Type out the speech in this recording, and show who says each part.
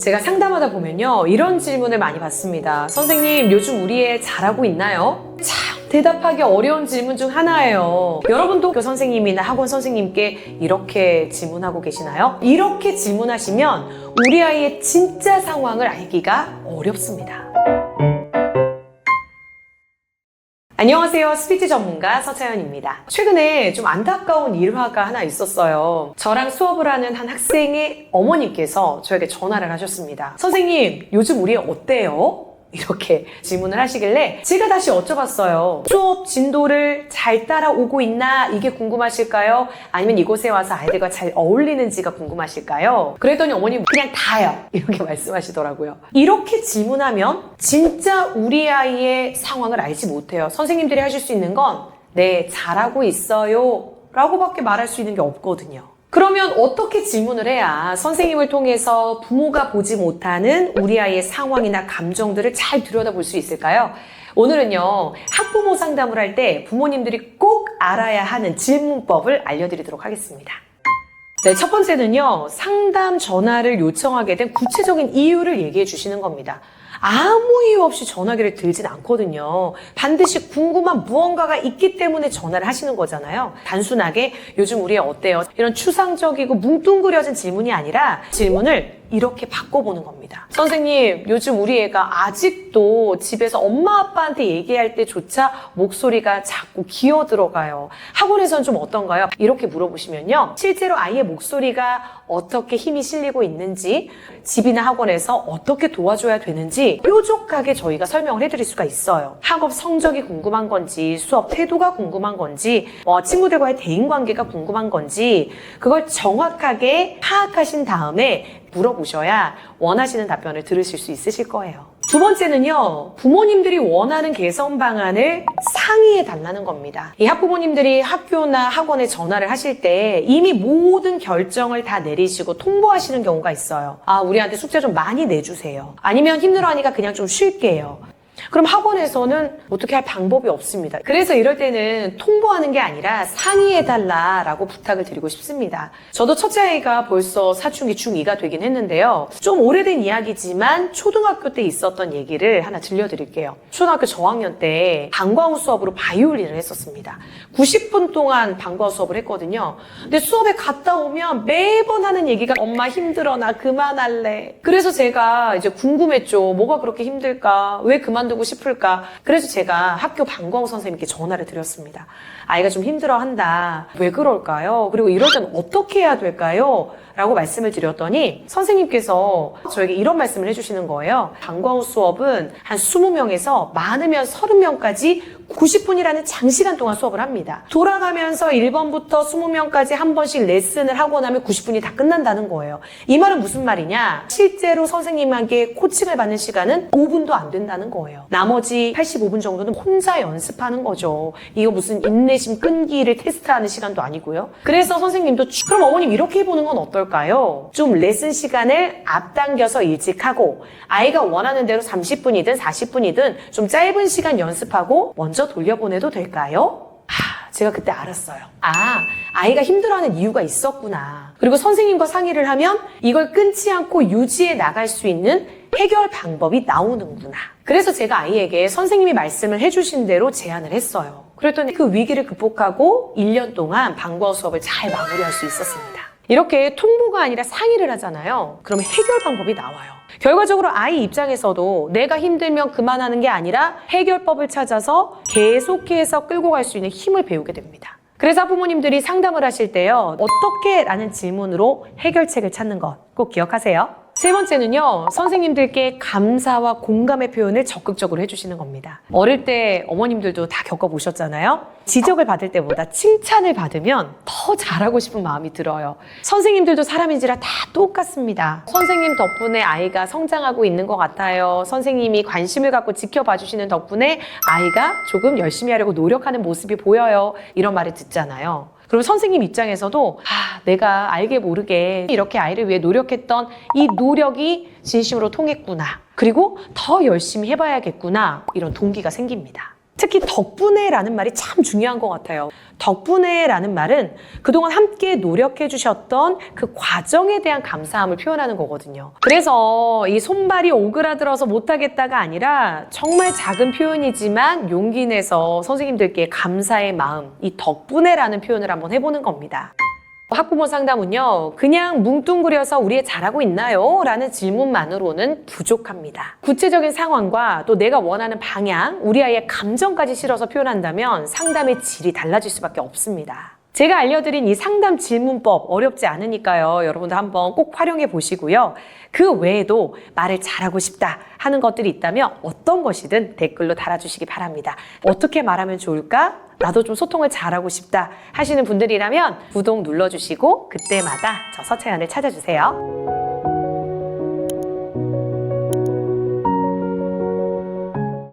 Speaker 1: 제가 상담하다 보면요, 이런 질문을 많이 받습니다. 선생님, 요즘 우리 애 잘하고 있나요? 참 대답하기 어려운 질문 중 하나예요. 여러분도 학교 선생님이나 학원 선생님께 이렇게 질문하고 계시나요? 이렇게 질문하시면 우리 아이의 진짜 상황을 알기가 어렵습니다. 안녕하세요. 스피치 전문가 서차연입니다. 최근에 좀 안타까운 일화가 하나 있었어요. 저랑 수업을 하는 한 학생의 어머님께서 저에게 전화를 하셨습니다. 선생님, 요즘 우리 애 어때요? 이렇게 질문을 하시길래 제가 다시 여쭤봤어요. 수업 진도를 잘 따라오고 있나? 이게 궁금하실까요? 아니면 이곳에 와서 아이들과 잘 어울리는지가 궁금하실까요? 그랬더니 어머님 그냥 다요. 이렇게 말씀하시더라고요. 이렇게 질문하면 진짜 우리 아이의 상황을 알지 못해요. 선생님들이 하실 수 있는 건 네, 잘하고 있어요 라고밖에 말할 수 있는 게 없거든요. 그러면 어떻게 질문을 해야 선생님을 통해서 부모가 보지 못하는 우리 아이의 상황이나 감정들을 잘 들여다볼 수 있을까요? 오늘은요, 학부모 상담을 할 때 부모님들이 꼭 알아야 하는 질문법을 알려드리도록 하겠습니다. 네, 첫 번째는요, 상담 전화를 요청하게 된 구체적인 이유를 얘기해 주시는 겁니다. 아무 이유 없이 전화기를 들진 않거든요. 반드시 궁금한 무언가가 있기 때문에 전화를 하시는 거잖아요. 단순하게 요즘 우리 애 어때요? 이런 추상적이고 뭉뚱그려진 질문이 아니라 질문을 이렇게 바꿔보는 겁니다. 선생님, 요즘 우리 애가 아직도 집에서 엄마 아빠한테 얘기할 때조차 목소리가 자꾸 기어 들어가요. 학원에서는 좀 어떤가요? 이렇게 물어보시면요, 실제로 아이의 목소리가 어떻게 힘이 실리고 있는지, 집이나 학원에서 어떻게 도와줘야 되는지 뾰족하게 저희가 설명을 해드릴 수가 있어요. 학업 성적이 궁금한 건지, 수업 태도가 궁금한 건지, 친구들과의 대인관계가 궁금한 건지, 그걸 정확하게 파악하신 다음에 물어보셔야 원하시는 답변을 들으실 수 있으실 거예요. 두 번째는요, 부모님들이 원하는 개선 방안을 상의해 달라는 겁니다. 이 학부모님들이 학교나 학원에 전화를 하실 때 이미 모든 결정을 다 내리시고 통보하시는 경우가 있어요. 아, 우리한테 숙제 좀 많이 내주세요. 아니면 힘들어하니까 그냥 좀 쉴게요. 그럼 학원에서는 어떻게 할 방법이 없습니다. 그래서 이럴 때는 통보하는 게 아니라 상의해달라라고 부탁을 드리고 싶습니다. 저도 첫째 아이가 벌써 사춘기 중2가 되긴 했는데요. 좀 오래된 이야기지만 초등학교 때 있었던 얘기를 하나 들려드릴게요. 초등학교 저학년 때 방과후 수업으로 바이올린을 했었습니다. 90분 동안 방과후 수업을 했거든요. 근데 수업에 갔다 오면 매번 하는 얘기가 엄마 힘들어, 나 그만할래. 그래서 제가 이제 궁금했죠. 뭐가 그렇게 힘들까? 왜 그만두고 싶을까? 그래서 제가 학교 방과후 선생님께 전화를 드렸습니다. 아이가 좀 힘들어한다. 왜 그럴까요? 그리고 이럴 때는 어떻게 해야 될까요? 라고 말씀을 드렸더니 선생님께서 저에게 이런 말씀을 해주시는 거예요. 방과후 수업은 한 20명에서 많으면 30명까지 90분이라는 장시간 동안 수업을 합니다. 돌아가면서 1번부터 20명까지 한 번씩 레슨을 하고 나면 90분이 다 끝난다는 거예요. 이 말은 무슨 말이냐? 실제로 선생님에게 코칭을 받는 시간은 5분도 안 된다는 거예요. 나머지 85분 정도는 혼자 연습하는 거죠. 이거 무슨 인내심 끈기를 테스트하는 시간도 아니고요. 그래서 선생님도 그럼 어머님 이렇게 해보는 건 어떨까요? 좀 레슨 시간을 앞당겨서 일찍 하고 아이가 원하는 대로 30분이든 40분이든 좀 짧은 시간 연습하고 먼저 돌려보내도 될까요? 제가 그때 알았어요. 아이가 힘들어하는 이유가 있었구나. 그리고 선생님과 상의를 하면 이걸 끊지 않고 유지해 나갈 수 있는 해결 방법이 나오는구나. 그래서 제가 아이에게 선생님이 말씀을 해주신 대로 제안을 했어요. 그랬더니 그 위기를 극복하고 1년 동안 방과후 수업을 잘 마무리할 수 있었습니다. 이렇게 통보가 아니라 상의를 하잖아요. 그러면 해결 방법이 나와요. 결과적으로 아이 입장에서도 내가 힘들면 그만하는 게 아니라 해결법을 찾아서 계속해서 끌고 갈 수 있는 힘을 배우게 됩니다. 그래서 부모님들이 상담을 하실 때요, 어떻게? 라는 질문으로 해결책을 찾는 것 꼭 기억하세요. 세 번째는요, 선생님들께 감사와 공감의 표현을 적극적으로 해주시는 겁니다. 어릴 때 어머님들도 다 겪어보셨잖아요. 지적을 받을 때보다 칭찬을 받으면 더 잘하고 싶은 마음이 들어요. 선생님들도 사람인지라 다 똑같습니다. 선생님 덕분에 아이가 성장하고 있는 것 같아요. 선생님이 관심을 갖고 지켜봐 주시는 덕분에 아이가 조금 열심히 하려고 노력하는 모습이 보여요. 이런 말을 듣잖아요. 그럼 선생님 입장에서도 내가 알게 모르게 이렇게 아이를 위해 노력했던 이 노력이 진심으로 통했구나. 그리고 더 열심히 해봐야겠구나. 이런 동기가 생깁니다. 특히 덕분에라는 말이 참 중요한 것 같아요. 덕분에라는 말은 그동안 함께 노력해 주셨던 그 과정에 대한 감사함을 표현하는 거거든요. 그래서 이 손발이 오그라들어서 못하겠다가 아니라 정말 작은 표현이지만 용기 내서 선생님들께 감사의 마음, 이 덕분에라는 표현을 한번 해보는 겁니다. 학부모 상담은요, 그냥 뭉뚱그려서 우리 애 잘하고 있나요? 라는 질문만으로는 부족합니다. 구체적인 상황과 또 내가 원하는 방향, 우리 아이의 감정까지 실어서 표현한다면 상담의 질이 달라질 수밖에 없습니다. 제가 알려드린 이 상담 질문법 어렵지 않으니까요. 여러분들 한번 꼭 활용해 보시고요. 그 외에도 말을 잘하고 싶다 하는 것들이 있다면 어떤 것이든 댓글로 달아주시기 바랍니다. 어떻게 말하면 좋을까? 나도 좀 소통을 잘하고 싶다 하시는 분들이라면 구독 눌러주시고 그때마다 저 서채연을 찾아주세요.